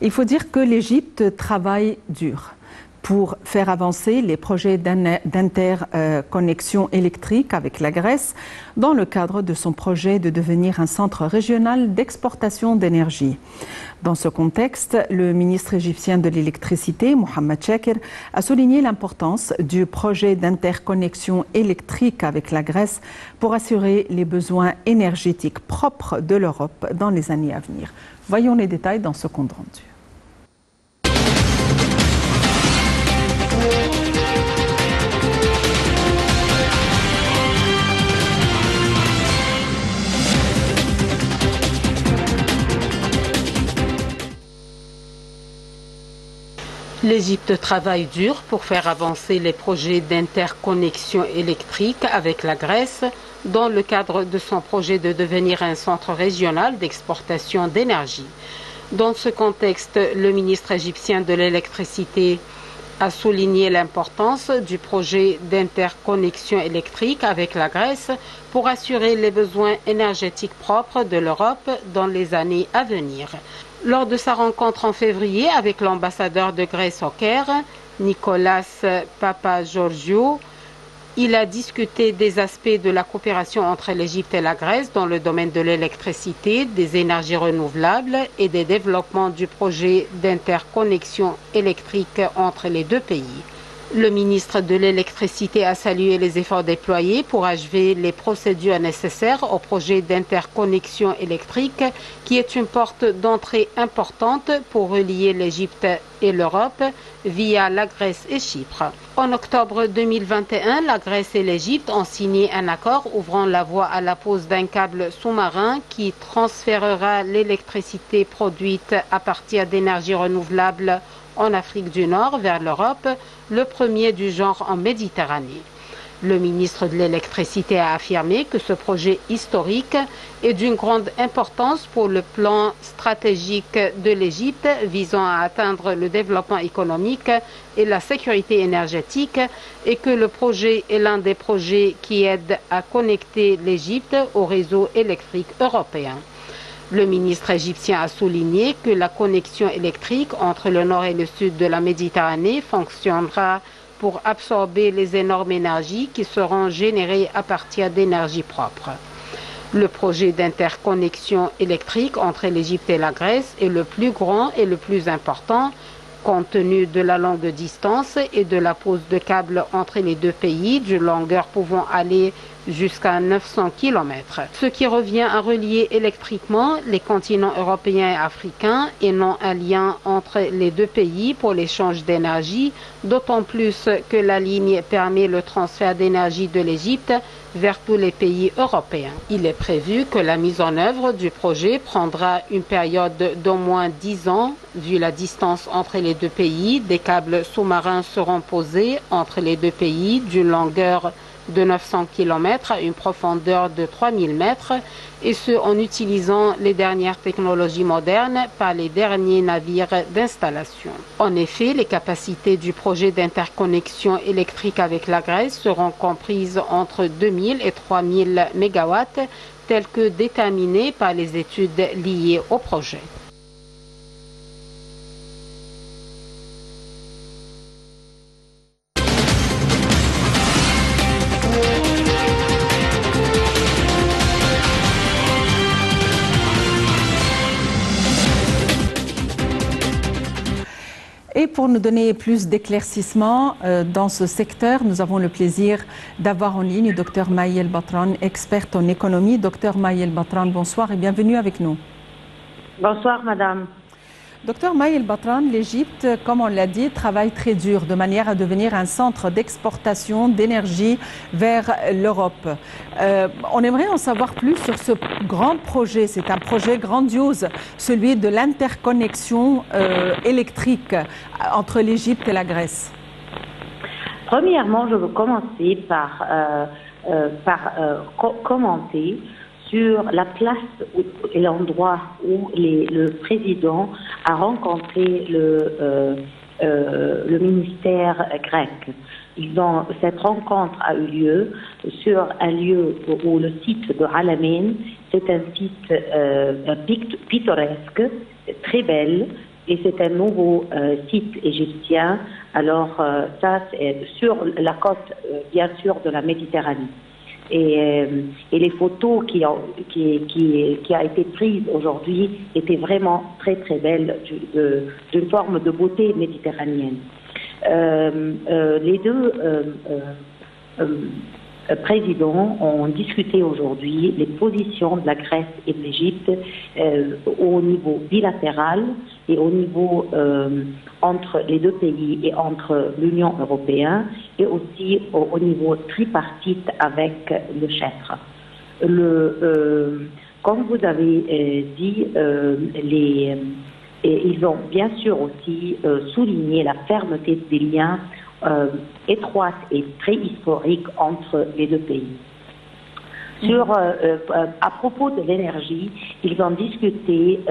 Il faut dire que l'Égypte travaille dur pour faire avancer les projets d'interconnexion électrique avec la Grèce dans le cadre de son projet de devenir un centre régional d'exportation d'énergie. Dans ce contexte, le ministre égyptien de l'électricité, Mohamed Chakir, a souligné l'importance du projet d'interconnexion électrique avec la Grèce pour assurer les besoins énergétiques propres de l'Europe dans les années à venir. Voyons les détails dans ce compte rendu. L'Égypte travaille dur pour faire avancer les projets d'interconnexion électrique avec la Grèce dans le cadre de son projet de devenir un centre régional d'exportation d'énergie. Dans ce contexte, le ministre égyptien de l'électricité a souligné l'importance du projet d'interconnexion électrique avec la Grèce pour assurer les besoins énergétiques propres de l'Europe dans les années à venir. Lors de sa rencontre en février avec l'ambassadeur de Grèce au Caire, Nicolas Papageorgiou, il a discuté des aspects de la coopération entre l'Égypte et la Grèce dans le domaine de l'électricité, des énergies renouvelables et des développements du projet d'interconnexion électrique entre les deux pays. Le ministre de l'électricité a salué les efforts déployés pour achever les procédures nécessaires au projet d'interconnexion électrique qui est une porte d'entrée importante pour relier l'Égypte et l'Europe via la Grèce et Chypre. En octobre 2021, la Grèce et l'Égypte ont signé un accord ouvrant la voie à la pose d'un câble sous-marin qui transférera l'électricité produite à partir d'énergies renouvelables en Afrique du Nord vers l'Europe, le premier du genre en Méditerranée. Le ministre de l'électricité a affirmé que ce projet historique est d'une grande importance pour le plan stratégique de l'Égypte visant à atteindre le développement économique et la sécurité énergétique et que le projet est l'un des projets qui aident à connecter l'Égypte au réseau électrique européen. Le ministre égyptien a souligné que la connexion électrique entre le nord et le sud de la Méditerranée fonctionnera pour absorber les énormes énergies qui seront générées à partir d'énergies propres. Le projet d'interconnexion électrique entre l'Égypte et la Grèce est le plus grand et le plus important compte tenu de la longue distance et de la pose de câbles entre les deux pays, d'une longueur pouvant aller jusqu'à 900 km, ce qui revient à relier électriquement les continents européens et africains et non un lien entre les deux pays pour l'échange d'énergie, d'autant plus que la ligne permet le transfert d'énergie de l'Égypte vers tous les pays européens. Il est prévu que la mise en œuvre du projet prendra une période d'au moins 10 ans. Vu la distance entre les deux pays, des câbles sous-marins seront posés entre les deux pays d'une longueur de 900 km à une profondeur de 3000 mètres et ce en utilisant les dernières technologies modernes par les derniers navires d'installation. En effet, les capacités du projet d'interconnexion électrique avec la Grèce seront comprises entre 2000 et 3000 MW telles que déterminées par les études liées au projet. Et pour nous donner plus d'éclaircissements dans ce secteur, nous avons le plaisir d'avoir en ligne Dr Maï El-Batran, experte en économie. Dr Maï El-Batran, bonsoir et bienvenue avec nous. Bonsoir madame. Docteur Maï El-Batran, l'Égypte, comme on l'a dit, travaille très dur de manière à devenir un centre d'exportation d'énergie vers l'Europe. On aimerait en savoir plus sur ce grand projet. C'est un projet grandiose, celui de l'interconnexion électrique entre l'Égypte et la Grèce. Premièrement, je veux commencer par commenter sur la place et l'endroit où le président a rencontré le ministère grec. Cette rencontre a eu lieu sur un lieu où le site de Alamein, c'est un site pittoresque, très belle, et c'est un nouveau site égyptien. Alors ça, c'est sur la côte, bien sûr, de la Méditerranée. Et les photos qui a été prise aujourd'hui étaient vraiment très très belles, d'une forme de beauté méditerranéenne. Les deux présidents ont discuté aujourd'hui les positions de la Grèce et de l'Égypte au niveau bilatéral et au niveau entre les deux pays et entre l'Union européenne et aussi au niveau tripartite avec le Chypre. Comme vous avez dit, ils ont bien sûr aussi souligné la fermeté des liens étroite et très historique entre les deux pays. À propos de l'énergie, ils ont discuté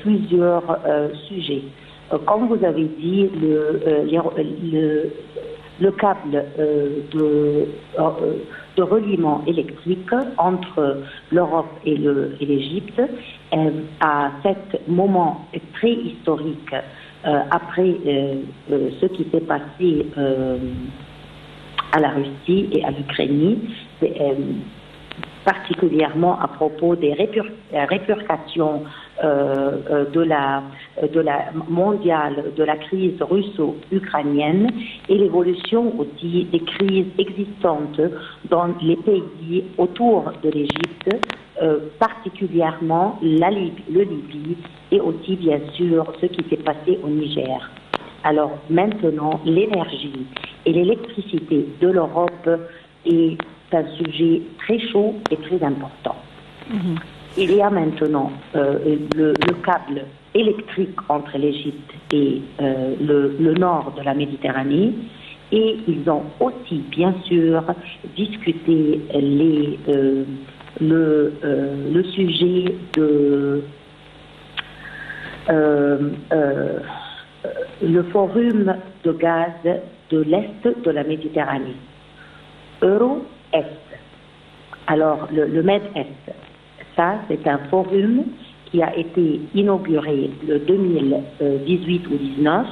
plusieurs sujets. Comme vous avez dit, le câble de reliement électrique entre l'Europe et l'Égypte, à ce moment très historique, après ce qui s'est passé à la Russie et à l'Ukraine, particulièrement à propos des répercussions de la mondiale, de la crise russo-ukrainienne et l'évolution aussi des crises existantes dans les pays autour de l'Égypte, particulièrement le Libye et aussi bien sûr ce qui s'est passé au Niger. Alors maintenant, l'énergie et l'électricité de l'Europe est un sujet très chaud et très important. Il y a maintenant le câble électrique entre l'Égypte et le nord de la Méditerranée, et ils ont aussi bien sûr discuté le sujet de le forum de gaz de l'Est de la Méditerranée, Euro-Est. Alors, le Med-Est, ça, c'est un forum qui a été inauguré le 2018 ou 2019,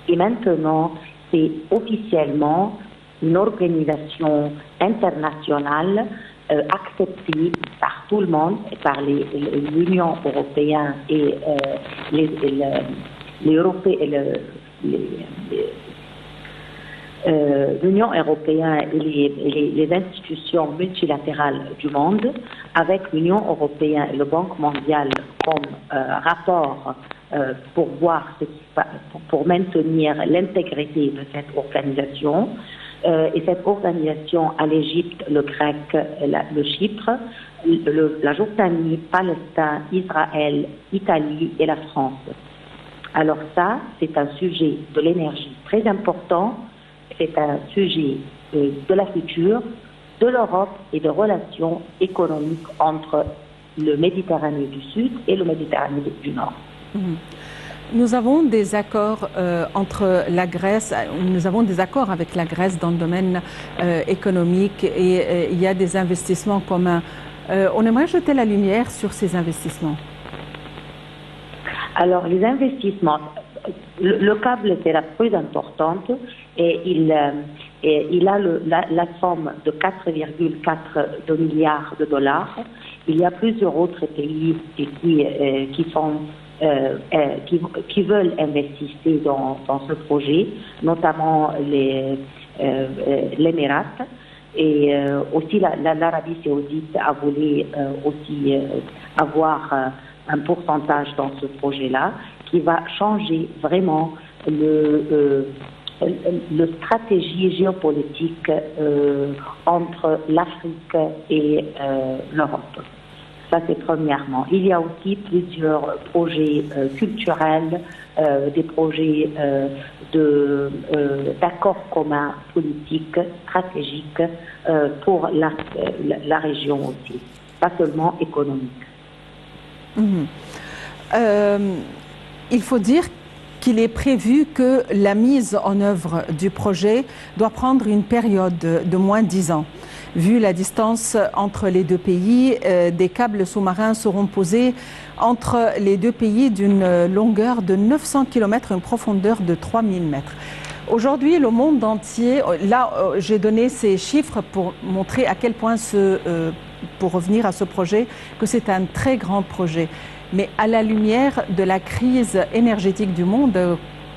et maintenant, c'est officiellement une organisation internationale acceptée par tout le monde, par l'Union européenne et l'Union européenne et les institutions multilatérales du monde, avec l'Union européenne et le Banque mondiale comme rapport pour voir pour maintenir l'intégrité de cette organisation. Et cette organisation à l'Égypte, le Grec, le Chypre, la Jordanie, Palestine, Israël, Italie et la France. Alors ça, c'est un sujet de l'énergie très important, c'est un sujet de la future, de l'Europe et de relations économiques entre le Méditerranée du Sud et le Méditerranée du Nord. Nous avons des accords entre la Grèce, nous avons des accords avec la Grèce dans le domaine économique et il y a des investissements communs. On aimerait jeter la lumière sur ces investissements. Alors, les investissements, le câble, c'est la plus importante et il a la somme de 4,4 milliards de dollars. Il y a plusieurs autres pays qui veulent investir dans ce projet, notamment l'Émirat et aussi l'Arabie saoudite a voulu aussi avoir un pourcentage dans ce projet-là qui va changer vraiment le stratégie géopolitique entre l'Afrique et l'Europe. Ça, c'est premièrement. Il y a aussi plusieurs projets culturels, des projets d'accords communs politiques, stratégiques pour la région aussi, pas seulement économique. Il faut dire qu'il est prévu que la mise en œuvre du projet doit prendre une période de moins de 10 ans. Vu la distance entre les deux pays, des câbles sous-marins seront posés entre les deux pays d'une longueur de 900 km, une profondeur de 3000 mètres. Aujourd'hui, le monde entier, là j'ai donné ces chiffres pour montrer à quel point, pour revenir à ce projet, que c'est un très grand projet. Mais à la lumière de la crise énergétique du monde,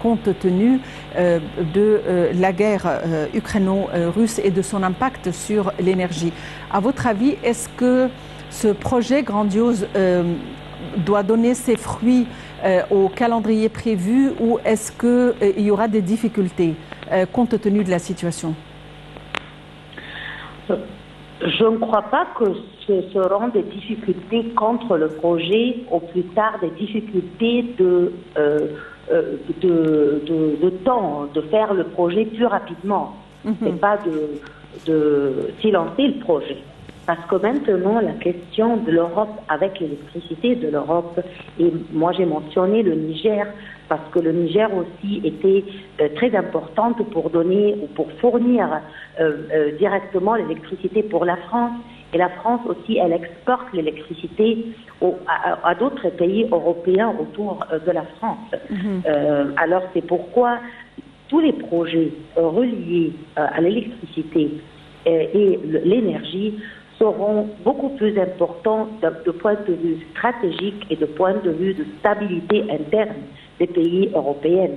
compte tenu de la guerre ukraino-russe et de son impact sur l'énergie. À votre avis, est-ce que ce projet grandiose doit donner ses fruits au calendrier prévu ou est-ce qu'il y aura des difficultés compte tenu de la situation? Je ne crois pas que ce seront des difficultés contre le projet, au plus tard des difficultés de temps, de faire le projet plus rapidement. C'est pas de silencer le projet. Parce que maintenant, la question de l'Europe avec l'électricité de l'Europe, et moi j'ai mentionné le Niger, parce que le Niger aussi était très importante pour donner ou pour fournir directement l'électricité pour la France. Et la France aussi, elle exporte l'électricité à d'autres pays européens autour de la France. Alors c'est pourquoi tous les projets reliés à l'électricité et l'énergie seront beaucoup plus importants de point de vue stratégique et de point de vue de stabilité interne des pays européens.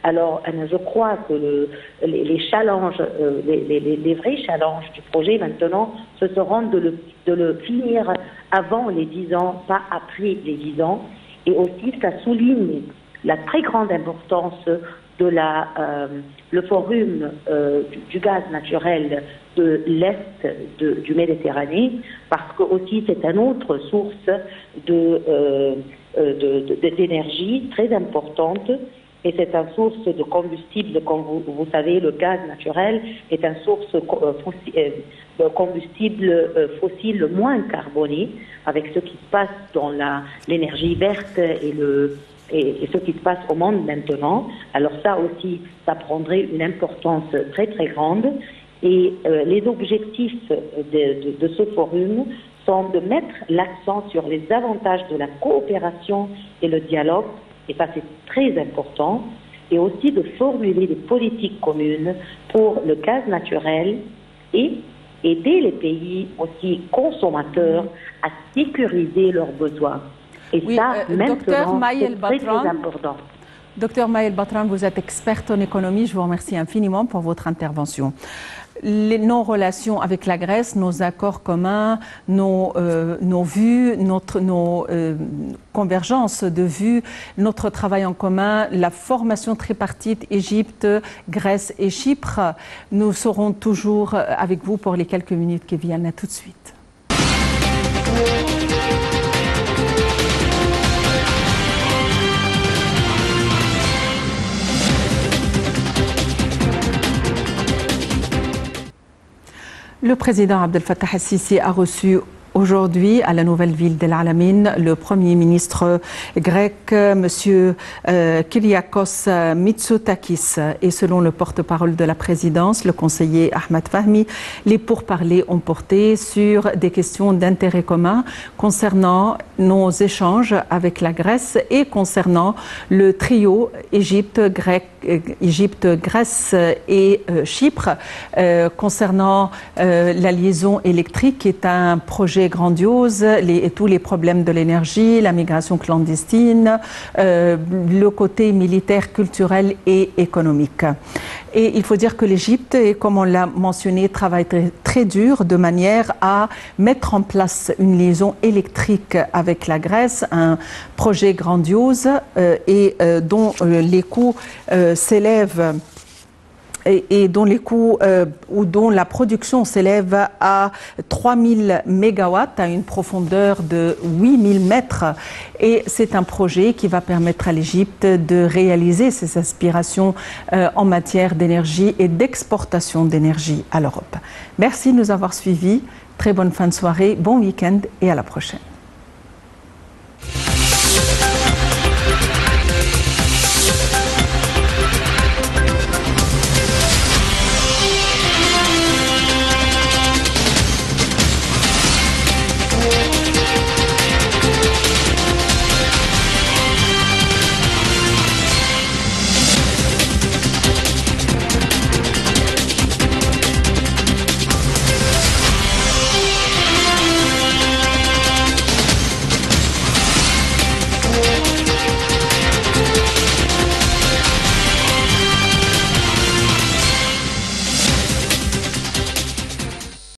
Alors, je crois que les challenges, les vrais challenges du projet maintenant, ce seront de le finir avant les 10 ans, pas après les 10 ans. Et aussi, ça souligne la très grande importance de le forum du gaz naturel de l'Est du Méditerranée, parce que aussi c'est une autre source d'énergie très importante. Et c'est une source de combustible, comme vous savez, le gaz naturel est une source de combustible fossile le moins carboné, avec ce qui se passe dans l'énergie verte et ce qui se passe au monde maintenant. Alors ça aussi, ça prendrait une importance très très grande. Et les objectifs de ce forum sont de mettre l'accent sur les avantages de la coopération et le dialogue, et ça c'est très important, et aussi de formuler des politiques communes pour le gaz naturel et aider les pays aussi consommateurs à sécuriser leurs besoins. Et oui, ça, maintenant, c'est très, très important. Docteur Maëlle Batran, vous êtes experte en économie. Je vous remercie infiniment pour votre intervention. Nos relations avec la Grèce, nos accords communs, nos vues, nos convergences de vues, notre travail en commun, la formation tripartite Égypte, Grèce et Chypre, nous serons toujours avec vous pour les quelques minutes qui viennent. À tout de suite. Le président Abdel Fattah el-Sisi a reçu aujourd'hui à la nouvelle ville d'El Alamein le Premier ministre grec, M. Kyriakos Mitsotakis. Et selon le porte-parole de la présidence, le conseiller Ahmed Fahmi, les pourparlers ont porté sur des questions d'intérêt commun concernant nos échanges avec la Grèce et concernant le trio Égypte, Grèce et Chypre, concernant la liaison électrique qui est un projet grandiose, tous les problèmes de l'énergie, la migration clandestine, le côté militaire, culturel et économique. Et il faut dire que l'Égypte, comme on l'a mentionné, travaille très dur de manière à mettre en place une liaison électrique avec la Grèce, un projet grandiose et dont les coûts s'élèvent et dont les coûts ou dont la production s'élève à 3000 mégawatts à une profondeur de 8000 mètres. Et c'est un projet qui va permettre à l'Égypte de réaliser ses aspirations en matière d'énergie et d'exportation d'énergie à l'Europe. Merci de nous avoir suivis. Très bonne fin de soirée, bon week-end et à la prochaine.